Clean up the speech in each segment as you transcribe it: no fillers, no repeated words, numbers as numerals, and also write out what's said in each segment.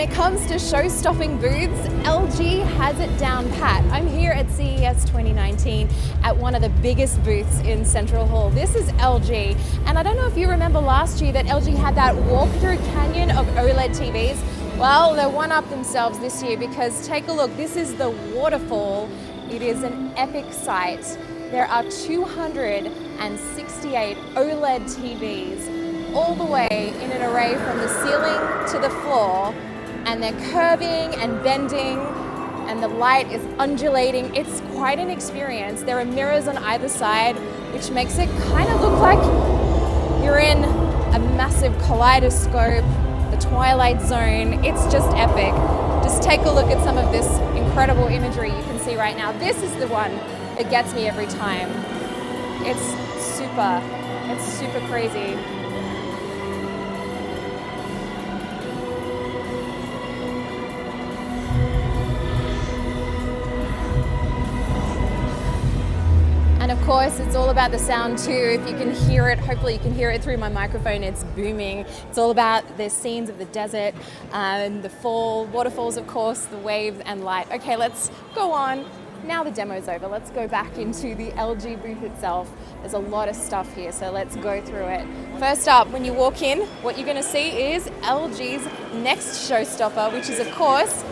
When it comes to show-stopping booths, LG has it down pat. I'm here at CES 2019 at one of the biggest booths in Central Hall. This is LG, and I don't know if you remember last year that LG had that walk-through canyon of OLED TVs. Well, they one-up themselves this year because take a look, this is the waterfall. It is an epic sight. There are 268 OLED TVs all the way in an array from the ceiling to the floor, and they're curving and bending and the light is undulating. It's quite an experience. There are mirrors on either side, which makes it kind of look like you're in a massive kaleidoscope, the Twilight Zone. It's just epic. Just take a look at some of this incredible imagery you can see right now. This is the one that gets me every time. It's super crazy. And of course, it's all about the sound too. If you can hear it, hopefully you can hear it through my microphone, it's booming. It's all about the scenes of the desert, the fall, waterfalls of course, the waves and light. Okay, let's go on. Now the demo's over, let's go back into the LG booth itself. There's a lot of stuff here, so let's go through it. First up, when you walk in, what you're gonna see is LG's next showstopper, which is of course,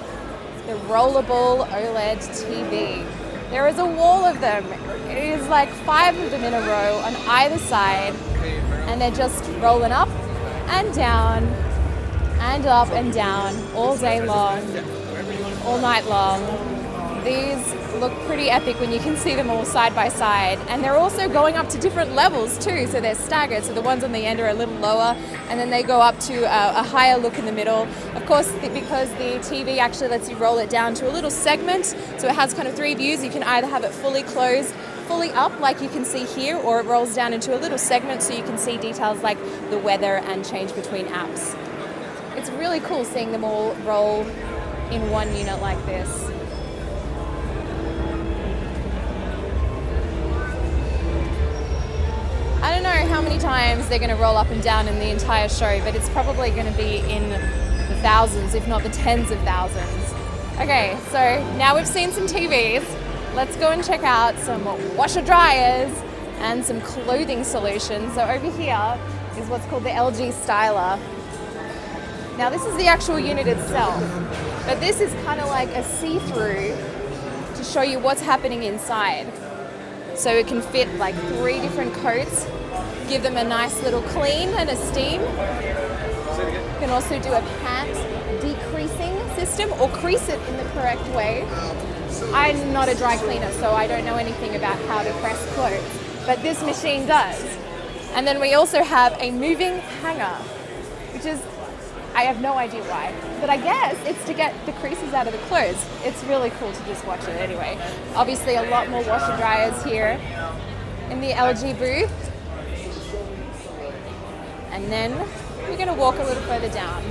the rollable OLED TV. There is a wall of them. It is like 5 of them in a row on either side, and they're just rolling up and down and up and down all day long, all night long. These look pretty epic when you can see them all side by side, and they're also going up to different levels too, so they're staggered. So the ones on the end are a little lower, and then they go up to a higher look in the middle. Of course, because the TV actually lets you roll it down to a little segment, so it has kind of 3 views. You can either have it fully closed, fully up like you can see here, or it rolls down into a little segment so you can see details like the weather and change between apps. It's really cool seeing them all roll in one unit like this. I don't know how many times they're going to roll up and down in the entire show, but it's probably going to be in the thousands, if not the tens of thousands. Okay, so now we've seen some TVs. Let's go and check out some washer dryers and some clothing solutions. So over here is what's called the LG Styler. Now this is the actual unit itself, but this is kind of like a see-through to show you what's happening inside. So it can fit like 3 different coats, give them a nice little clean and a steam. You can also do a pant decreasing system or crease it in the correct way. I'm not a dry cleaner, so I don't know anything about how to press clothes, but this machine does. And then we also have a moving hanger, which is, I have no idea why, but I guess it's to get the creases out of the clothes. It's really cool to just watch it anyway. Obviously a lot more washer dryers here in the LG booth. And then we're going to walk a little further down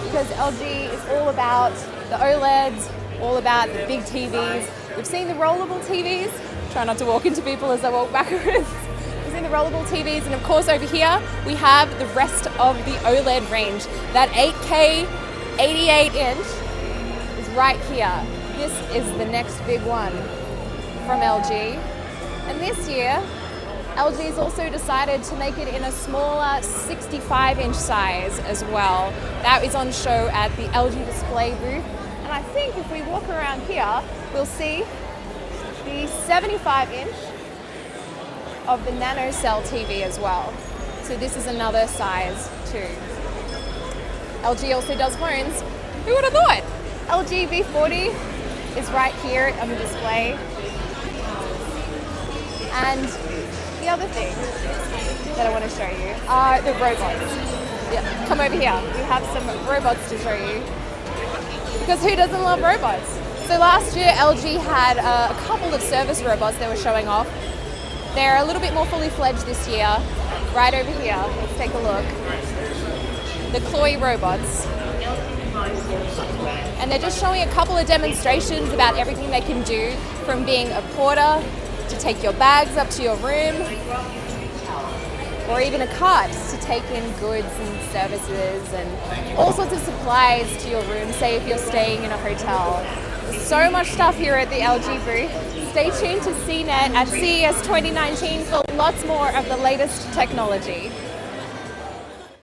because LG is all about the OLEDs, all about the big TVs. We've seen the rollable TVs. Try not to walk into people as I walk backwards. We've seen the rollable TVs, and of course over here we have the rest of the OLED range. That 8K 88-inch is right here. This is the next big one from LG. And this year, LG's also decided to make it in a smaller 65-inch size as well. That is on show at the LG display booth. And I think if we walk around here, we'll see the 75-inch of the nano cell TV as well. So this is another size too. LG also does phones. Who would have thought? LG V40 is right here on the display. And the other thing that I want to show you are the robots. Yeah, come over here. We have some robots to show you. Because who doesn't love robots? So last year LG had a couple of service robots they were showing off. They're a little bit more fully fledged this year. Right over here, let's take a look. The Chloe robots. And they're just showing a couple of demonstrations about everything they can do, from being a porter to take your bags up to your room, or even a cart to take in goods and services and all sorts of supplies to your room, say if you're staying in a hotel. There's so much stuff here at the LG booth. Stay tuned to CNET at CES 2019 for lots more of the latest technology.